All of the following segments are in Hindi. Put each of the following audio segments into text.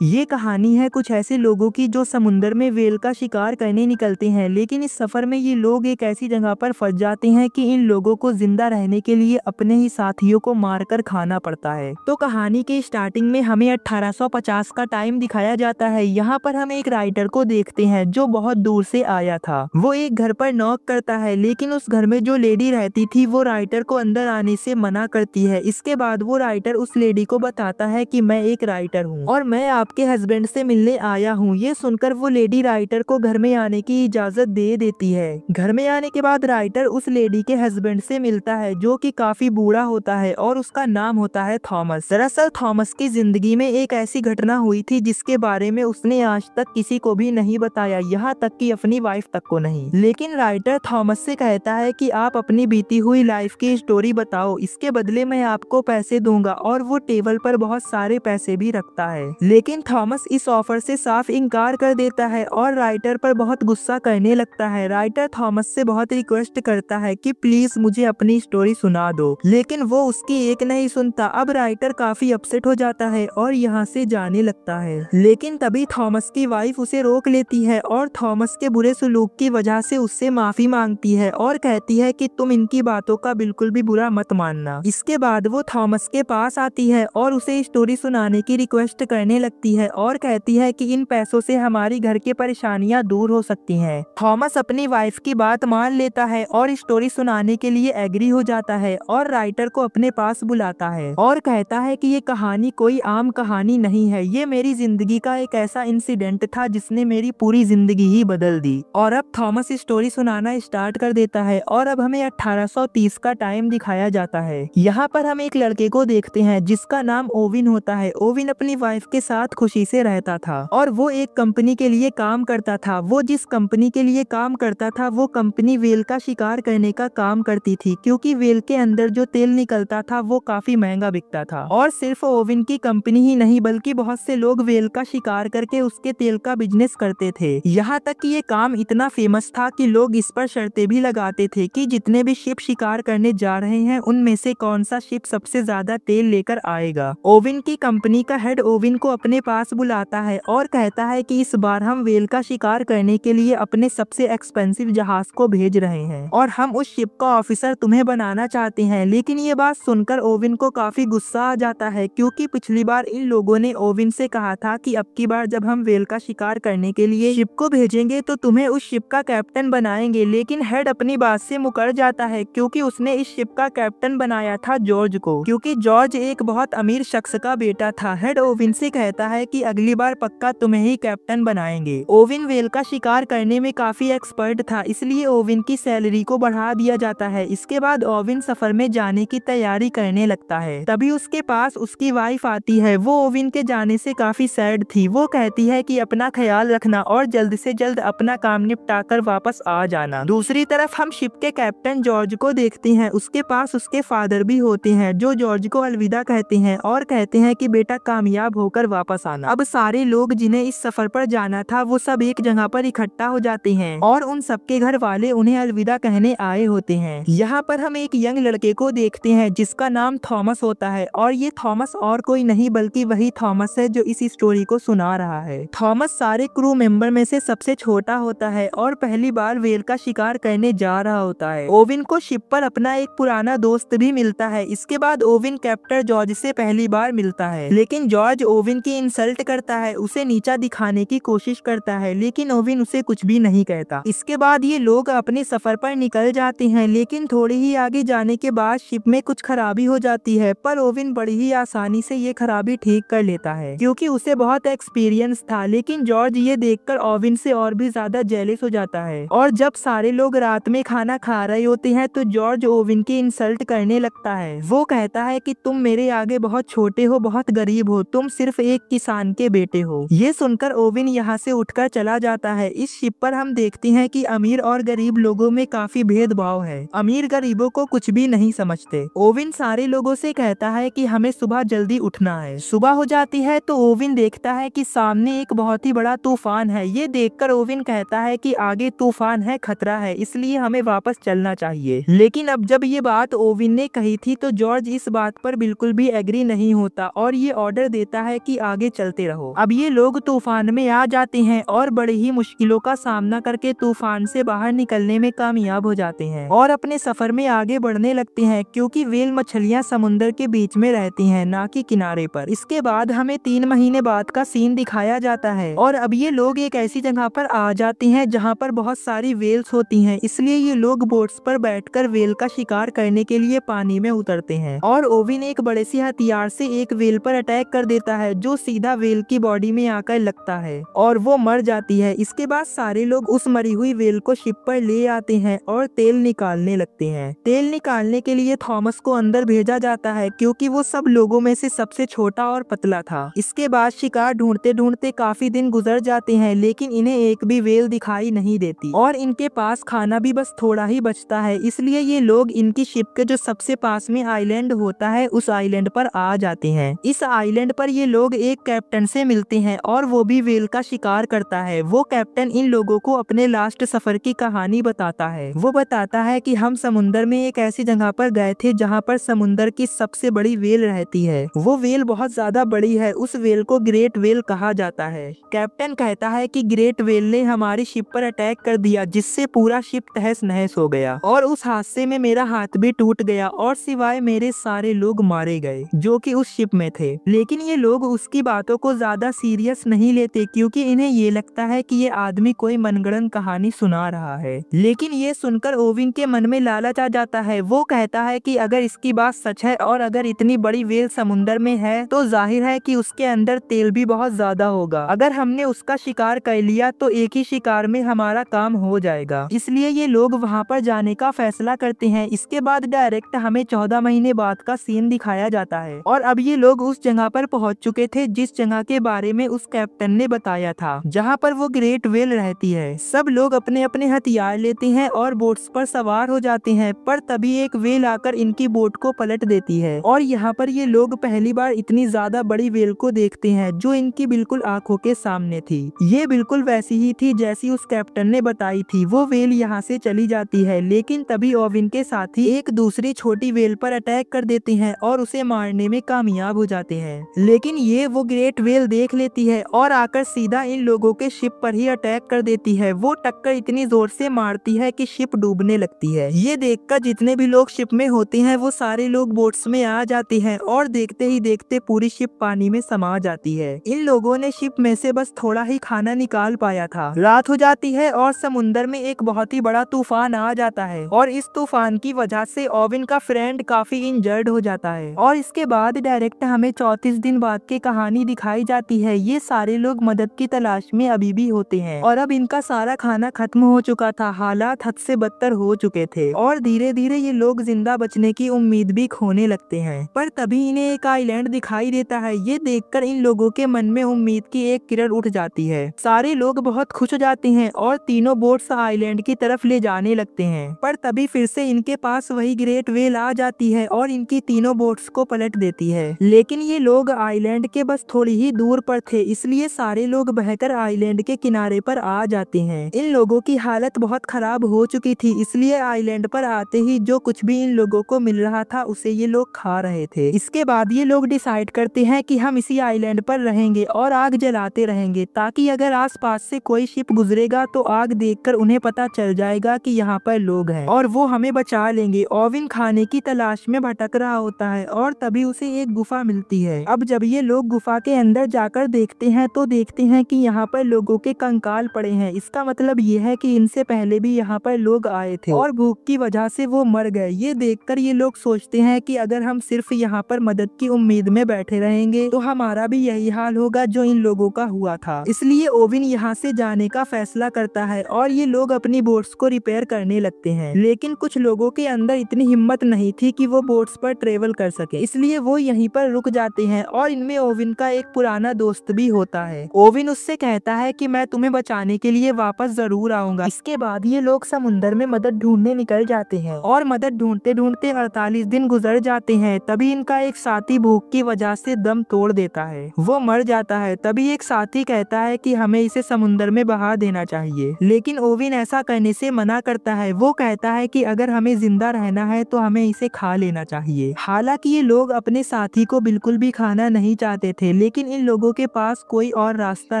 ये कहानी है कुछ ऐसे लोगों की जो समुंदर में व्हेल का शिकार करने निकलते हैं, लेकिन इस सफर में ये लोग एक ऐसी जगह पर फंस जाते हैं कि इन लोगों को जिंदा रहने के लिए अपने ही साथियों को मारकर खाना पड़ता है। तो कहानी के स्टार्टिंग में हमें 1850 का टाइम दिखाया जाता है। यहाँ पर हम एक राइटर को देखते हैं जो बहुत दूर से आया था। वो एक घर पर नॉक करता है, लेकिन उस घर में जो लेडी रहती थी वो राइटर को अंदर आने से मना करती है। इसके बाद वो राइटर उस लेडी को बताता है कि मैं एक राइटर हूँ और मैं आपके हस्बैंड से मिलने आया हूँ। ये सुनकर वो लेडी राइटर को घर में आने की इजाजत दे देती है। घर में आने के बाद राइटर उस लेडी के हस्बैंड से मिलता है जो कि काफी बूढ़ा होता है और उसका नाम होता है थॉमस। दरअसल थॉमस की जिंदगी में एक ऐसी घटना हुई थी जिसके बारे में उसने आज तक किसी को भी नहीं बताया, यहाँ तक कि अपनी वाइफ तक को नहीं। लेकिन राइटर थॉमस से कहता है कि आप अपनी बीती हुई लाइफ की स्टोरी बताओ, इसके बदले मैं आपको पैसे दूंगा, और वो टेबल पर बहुत सारे पैसे भी रखता है। लेकिन थॉमस इस ऑफर से साफ इनकार कर देता है और राइटर पर बहुत गुस्सा करने लगता है। राइटर थॉमस से बहुत रिक्वेस्ट करता है कि प्लीज मुझे अपनी स्टोरी सुना दो, लेकिन वो उसकी एक नहीं सुनता। अब राइटर काफी अपसेट हो जाता है और यहाँ से जाने लगता है। लेकिन तभी थॉमस की वाइफ उसे रोक लेती है और थॉमस के बुरे सलूक की वजह से उससे माफी मांगती है और कहती है कि तुम इनकी बातों का बिल्कुल भी बुरा मत मानना। इसके बाद वो थॉमस के पास आती है और उसे स्टोरी सुनाने की रिक्वेस्ट करने लगती है और कहती है कि इन पैसों से हमारी घर की परेशानियां दूर हो सकती हैं। थॉमस अपनी वाइफ की बात मान लेता है और स्टोरी सुनाने के लिए एग्री हो जाता है और राइटर को अपने पास बुलाता है और कहता है कि ये कहानी कोई आम कहानी नहीं है, ये मेरी जिंदगी का एक ऐसा इंसिडेंट था जिसने मेरी पूरी जिंदगी ही बदल दी। और अब थॉमस स्टोरी सुनाना स्टार्ट कर देता है और अब हमें 1830 का टाइम दिखाया जाता है। यहाँ पर हम एक लड़के को देखते हैं जिसका नाम ओविन होता है। ओविन अपनी वाइफ के साथ खुशी से रहता था और वो एक कंपनी के लिए काम करता था। वो जिस कंपनी के लिए काम करता था वो कंपनी व्हेल का शिकार करने का काम करती थी, क्योंकि व्हेल के अंदर जो तेल निकलता था वो काफी महंगा बिकता था। और सिर्फ ओविन की कंपनी ही नहीं बल्कि बहुत से लोग व्हेल का शिकार करके उसके तेल का बिजनेस करते थे। यहाँ तक कि ये काम इतना फेमस था कि लोग इस पर शर्तें भी लगाते थे कि जितने भी शिप शिकार करने जा रहे हैं उनमें से कौन सा शिप सबसे ज्यादा तेल लेकर आएगा। ओविन की कंपनी का हेड ओविन को अपने पास बुलाता है और कहता है कि इस बार हम व्हेल का शिकार करने के लिए अपने सबसे एक्सपेंसिव जहाज को भेज रहे हैं और हम उस शिप का ऑफिसर तुम्हें बनाना चाहते हैं। लेकिन ये बात सुनकर ओविन को काफी गुस्सा आ जाता है, क्योंकि पिछली बार इन लोगों ने ओविन से कहा था कि अब की बार जब हम व्हेल का शिकार करने के लिए शिप को भेजेंगे तो तुम्हें उस शिप का कैप्टन बनाएंगे। लेकिन हेड अपनी बात से मुकर जाता है, क्योंकि उसने इस शिप का कैप्टन बनाया था जॉर्ज को, क्योंकि जॉर्ज एक बहुत अमीर शख्स का बेटा था। हेड ओविन से कहता है कि अगली बार पक्का तुम्हें ही कैप्टन बनाएंगे। ओविन व्हेल का शिकार करने में काफी एक्सपर्ट था, इसलिए ओविन की सैलरी को बढ़ा दिया जाता है। इसके बाद ओविन सफर में जाने की तैयारी करने लगता है। तभी उसके पास उसकी वाइफ आती है। वो ओविन के जाने से काफी सैड थी। वो कहती है कि अपना ख्याल रखना और जल्द से जल्द अपना काम निपटा कर वापस आ जाना। दूसरी तरफ हम शिप के कैप्टन जॉर्ज को देखते हैं। उसके पास उसके फादर भी होते हैं जो जॉर्ज को अलविदा कहते हैं और कहते हैं कि बेटा कामयाब होकर वापस आना। अब सारे लोग जिन्हें इस सफर पर जाना था वो सब एक जगह पर इकट्ठा हो जाते हैं और उन सबके घर वाले उन्हें अलविदा कहने आए होते हैं। यहाँ पर हम एक यंग लड़के को देखते हैं जिसका नाम थॉमस होता है और ये थॉमस और कोई नहीं बल्कि वही थॉमस है जो इस स्टोरी को सुना रहा है। थॉमस सारे क्रू मेंबर में से सबसे छोटा होता है और पहली बार व्हेल का शिकार करने जा रहा होता है। ओविन को शिप पर अपना एक पुराना दोस्त भी मिलता है। इसके बाद ओविन कैप्टन जॉर्ज से पहली बार मिलता है, लेकिन जॉर्ज ओविन की इंसल्ट करता है, उसे नीचा दिखाने की कोशिश करता है, लेकिन ओविन उसे कुछ भी नहीं कहता। इसके बाद ये लोग अपने सफर पर निकल जाते हैं, लेकिन थोड़ी ही आगे जाने के बाद शिप में कुछ खराबी हो जाती है, पर ओविन बड़ी ही आसानी से ये खराबी ठीक कर लेता है क्योंकि उसे बहुत एक्सपीरियंस था। लेकिन जॉर्ज ये देखकर ओविन से और भी ज्यादा जेलस हो जाता है और जब सारे लोग रात में खाना खा रहे होते हैं तो जॉर्ज ओविन की इंसल्ट करने लगता है। वो कहता है कि तुम मेरे आगे बहुत छोटे हो, बहुत गरीब हो, तुम सिर्फ एक किसान के बेटे हो। ये सुनकर ओविन यहाँ से उठकर चला जाता है। इस शिप पर हम देखते हैं कि अमीर और गरीब लोगों में काफी भेदभाव है। अमीर गरीबों को कुछ भी नहीं समझते। ओविन सारे लोगों से कहता है कि हमें सुबह जल्दी उठना है। सुबह हो जाती है तो ओविन देखता है कि सामने एक बहुत ही बड़ा तूफान है। ये देखकर ओविन कहता है कि आगे तूफान है, खतरा है, इसलिए हमें वापस चलना चाहिए। लेकिन अब जब ये बात ओविन ने कही थी तो जॉर्ज इस बात पर बिल्कुल भी एग्री नहीं होता और ये ऑर्डर देता है कि आगे आगे चलते रहो। अब ये लोग तूफान में आ जाते हैं और बड़ी ही मुश्किलों का सामना करके तूफान से बाहर निकलने में कामयाब हो जाते हैं और अपने सफर में आगे बढ़ने लगते हैं, क्योंकि व्हेल मछलियां समुद्र के बीच में रहती हैं, ना कि किनारे पर। इसके बाद हमें 3 महीने बाद का सीन दिखाया जाता है और अब ये लोग एक ऐसी जगह पर आ जाते हैं जहाँ पर बहुत सारी व्हेल्स होती हैं, इसलिए ये लोग बोट्स पर बैठकर व्हेल का शिकार करने के लिए पानी में उतरते हैं और ओविन एक बड़े से हथियार से एक व्हेल पर अटैक कर देता है, जो सीधा व्हेल की बॉडी में आकर लगता है और वो मर जाती है। इसके बाद सारे लोग उस मरी हुई व्हेल को शिप पर ले आते हैं और तेल निकालने लगते हैं। तेल निकालने के लिए थॉमस को अंदर भेजा जाता है, क्योंकि वो सब लोगों में से सबसे छोटा और पतला था। इसके बाद शिकार ढूंढते ढूंढते काफी दिन गुजर जाते हैं, लेकिन इन्हें एक भी व्हेल दिखाई नहीं देती और इनके पास खाना भी बस थोड़ा ही बचता है। इसलिए ये लोग इनकी शिप के जो सबसे पास में आइलैंड होता है उस आइलैंड पर आ जाते हैं। इस आइलैंड पर ये लोग एक कैप्टन से मिलते हैं और वो भी व्हेल का शिकार करता है। वो कैप्टन इन लोगों को अपने लास्ट सफर की कहानी बताता है। वो बताता है कि हम समुंदर में एक ऐसी जगह पर गए थे जहाँ पर समुंदर की सबसे बड़ी व्हेल रहती है। वो व्हेल बहुत ज्यादा बड़ी है, उस व्हेल को ग्रेट व्हेल कहा जाता है। कैप्टन कहता है कि ग्रेट व्हेल ने हमारी शिप पर अटैक कर दिया, जिससे पूरा शिप तहस नहस हो गया और उस हादसे में मेरा हाथ भी टूट गया और सिवाय मेरे सारे लोग मारे गए जो कि उस शिप में थे। लेकिन ये लोग उसकी बातों को ज्यादा सीरियस नहीं लेते, क्योंकि इन्हें ये लगता है कि ये आदमी कोई मनगढ़ंत कहानी सुना रहा है। लेकिन ये सुनकर ओविन के मन में लालच आ जाता है। वो कहता है कि अगर इसकी बात सच है और अगर इतनी बड़ी व्हेल समुंदर में है तो जाहिर है कि उसके अंदर तेल भी बहुत ज्यादा होगा। अगर हमने उसका शिकार कर लिया तो एक ही शिकार में हमारा काम हो जाएगा। इसलिए ये लोग वहाँ पर जाने का फैसला करते हैं। इसके बाद डायरेक्ट हमें 14 महीने बाद का सीन दिखाया जाता है और अब ये लोग उस जगह पर पहुँच चुके थे जिस जगह के बारे में उस कैप्टन ने बताया था, जहाँ पर वो ग्रेट व्हेल रहती है। सब लोग अपने अपने हथियार लेते हैं और बोट्स पर सवार हो जाते हैं, पर तभी एक व्हेल आकर इनकी बोट को पलट देती है और यहाँ पर ये लोग पहली बार इतनी ज्यादा बड़ी व्हेल को देखते हैं, जो इनकी बिल्कुल आंखों के सामने थी। ये बिल्कुल वैसी ही थी जैसी उस कैप्टन ने बताई थी। वो व्हेल यहाँ से चली जाती है, लेकिन तभी ओविन के साथी एक दूसरी छोटी व्हेल पर अटैक कर देते हैं और उसे मारने में कामयाब हो जाते हैं। लेकिन ये वो ग्रेट व्हेल देख लेती है और आकर सीधा इन लोगों के शिप पर ही अटैक कर देती है। वो टक्कर इतनी जोर से मारती है कि शिप डूबने लगती है। ये देखकर जितने भी लोग शिप में होते हैं वो सारे लोग बोट्स में आ जाते हैं और देखते ही देखते पूरी शिप पानी में समा जाती है। इन लोगों ने शिप में से बस थोड़ा ही खाना निकाल पाया था। रात हो जाती है और समुंदर में एक बहुत ही बड़ा तूफान आ जाता है और इस तूफान की वजह से ओविन का फ्रेंड काफी इंजर्ड हो जाता है और इसके बाद डायरेक्ट हमें 34 दिन बाद की कहानी दिखाई जाती है। ये सारे लोग मदद की तलाश में अभी भी होते हैं और अब इनका सारा खाना खत्म हो चुका था। हालात हद से बदतर हो चुके थे और धीरे धीरे ये लोग जिंदा बचने की उम्मीद भी खोने लगते हैं। पर तभी इन्हें एक आइलैंड दिखाई देता है। ये देखकर इन लोगों के मन में उम्मीद की एक किरण उठ जाती है। सारे लोग बहुत खुश हो जाते हैं और तीनों बोट्स आइलैंड की तरफ ले जाने लगते हैं। पर तभी फिर से इनके पास वही ग्रेट व्हेल आ जाती है और इनकी तीनों बोट्स को पलट देती है। लेकिन ये लोग आइलैंड के बस थोड़ी ही दूर पर थे, इसलिए सारे लोग बहकर आइलैंड के किनारे पर आ जाते हैं। इन लोगों की हालत बहुत खराब हो चुकी थी, इसलिए आइलैंड पर आते ही जो कुछ भी इन लोगों को मिल रहा था उसे ये लोग खा रहे थे। इसके बाद ये लोग डिसाइड करते हैं कि हम इसी आइलैंड पर रहेंगे और आग जलाते रहेंगे, ताकि अगर आसपास से कोई शिप गुजरेगा तो आग देखकर उन्हें पता चल जाएगा कि यहाँ पर लोग हैं और वो हमें बचा लेंगे। ओविन खाने की तलाश में भटक रहा होता है और तभी उसे एक गुफा मिलती है। अब जब ये लोग गुफा के अंदर जाकर देखते हैं तो देखते हैं कि यहाँ पर लोगों के कंकाल पड़े हैं। इसका मतलब ये है कि इनसे पहले भी यहाँ पर लोग आए थे और भूख की वजह से वो मर गए। ये देखकर ये लोग सोचते हैं कि अगर हम सिर्फ यहाँ पर मदद की उम्मीद में बैठे रहेंगे तो हमारा भी यही हाल होगा जो इन लोगों का हुआ था। इसलिए ओविन यहाँ से जाने का फैसला करता है और ये लोग अपनी बोट्स को रिपेयर करने लगते हैं। लेकिन कुछ लोगों के अंदर इतनी हिम्मत नहीं थी कि वो बोट्स पर ट्रेवल कर सके, इसलिए वो यहीं पर रुक जाते हैं और इनमें ओविन का एक पुराना दोस्त भी होता है। ओविन उससे कहता है कि मैं तुम्हें बचाने के लिए वापस जरूर आऊंगा। इसके बाद ये लोग समुंदर में मदद ढूंढने निकल जाते हैं और मदद ढूंढते ढूंढते 48 दिन गुजर जाते हैं। तभी इनका एक साथी भूख की वजह से दम तोड़ देता है, वो मर जाता है। तभी एक साथी कहता है कि हमें इसे समुंदर में बहा देना चाहिए, लेकिन ओविन ऐसा करने से मना करता है। वो कहता है कि अगर हमें जिंदा रहना है तो हमें इसे खा लेना चाहिए। हालांकि ये लोग अपने साथी को बिल्कुल भी खाना नहीं चाहते थे, लेकिन इन लोगों के पास कोई और रास्ता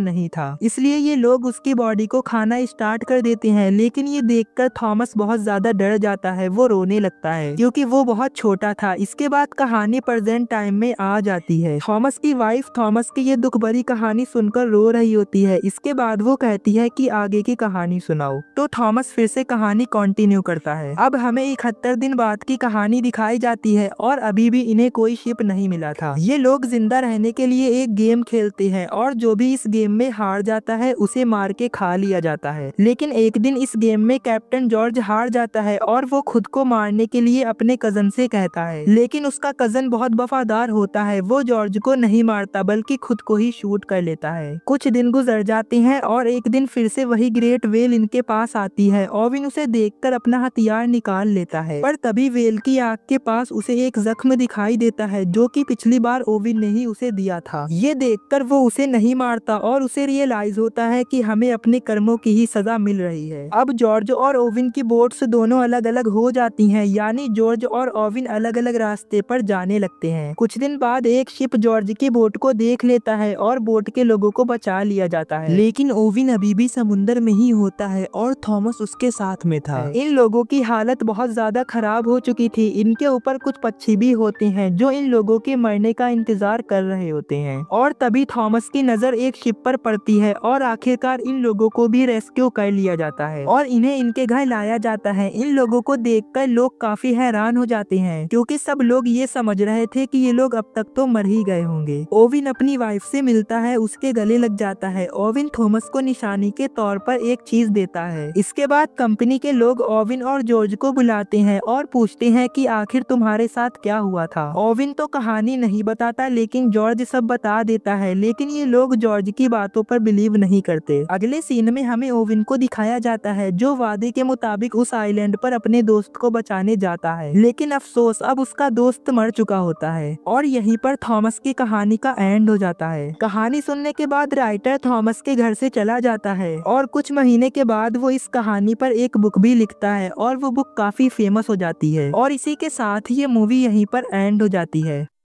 नहीं था, इसलिए ये लोग उसकी बॉडी को खाना स्टार्ट कर देते हैं। लेकिन ये देखकर थॉमस बहुत ज्यादा डर जाता है, वो रोने लगता है क्योंकि वो बहुत छोटा था। इसके बाद कहानी प्रेजेंट टाइम में आ जाती है। थॉमस की वाइफ थॉमस की ये दुख भरी कहानी सुनकर रो रही होती है। इसके बाद वो कहती है कि आगे की कहानी सुनाओ, तो थॉमस फिर से कहानी कंटिन्यू करता है। अब हमें 71 दिन बाद की कहानी दिखाई जाती है और अभी भी इन्हें कोई शिप नहीं मिला था। ये लोग जिंदा रहने के लिए एक गेम खेलते हैं और जो भी इस गेम में हार जाता है उसे मार के खा लिया जाता है। लेकिन एक दिन इस गेम में कैप्टन जॉर्ज हार जाता है और वो खुद को मारने के लिए अपने कजन से कहता है, लेकिन उसका कजन बहुत वफादार होता है। वो जॉर्ज को नहीं मारता बल्कि खुद को ही शूट कर लेता है। कुछ दिन गुजर जाते हैं और एक दिन फिर से वही ग्रेट वेल इनके पास आती है। ओविन उसे देखकर अपना हथियार निकाल लेता है, पर तभी वेल की आंख के पास उसे एक जख्म दिखाई देता है जो कि पिछली बार ओविन ने ही उसे दिया था। ये देखकर वो उसे नहीं मारता और उसे रियलाइज होता है कि हमें अपने कर्मों की ही सजा मिल रही है। अब जॉर्ज और ओविन की बोट्स दोनों अलग अलग हो जाती हैं, यानी जॉर्ज और ओविन अलग अलग रास्ते पर जाने लगते हैं। कुछ दिन बाद एक शिप जॉर्ज की बोट को देख लेता है और बोट के लोगों को बचा लिया जाता है, लेकिन ओविन अभी भी समुद्र में ही होता है और थॉमस उसके साथ में था। इन लोगों की हालत बहुत ज्यादा खराब हो चुकी थी। इनके ऊपर कुछ पक्षी भी होते हैं जो इन लोगों के मरने का इंतजार कर रहे होते हैं। और तभी थॉमस की नजर एक शिप पर पड़ती है और आखिरकार इन लोगों को भी रेस्क्यू कर लिया जाता है और इन्हें इनके घर लाया जाता है। इन लोगों को देखकर लोग काफी हैरान हो जाते हैं क्योंकि सब लोग ये समझ रहे थे कि ये लोग अब तक तो मर ही गए होंगे। ओविन अपनी वाइफ से मिलता है, उसके गले लग जाता है। ओविन थॉमस को निशानी के तौर पर एक चीज देता है। इसके बाद कंपनी के लोग ओविन और जॉर्ज को बुलाते हैं और पूछते हैं कि आखिर तुम्हारे साथ क्या हुआ था। ओविन तो कहानी नहीं बताता लेकिन जॉर्ज सब बता देता है, लेकिन ये लोग जॉर्ज की बातों पर बिलीव नहीं करते। अगले सीन में हमें ओविन को दिखाया जाता है जो वादे के मुताबिक उस आइलैंड पर अपने दोस्त को बचाने जाता है, लेकिन अफसोस अब उसका दोस्त मर चुका होता है और यहीं पर थॉमस की कहानी का एंड हो जाता है। कहानी सुनने के बाद राइटर थॉमस के घर से चला जाता है और कुछ महीने के बाद वो इस कहानी पर एक बुक भी लिखता है और वो बुक काफी फेमस हो जाती है और इसी के साथ ये मूवी यहीं पर एंड हो जाती है।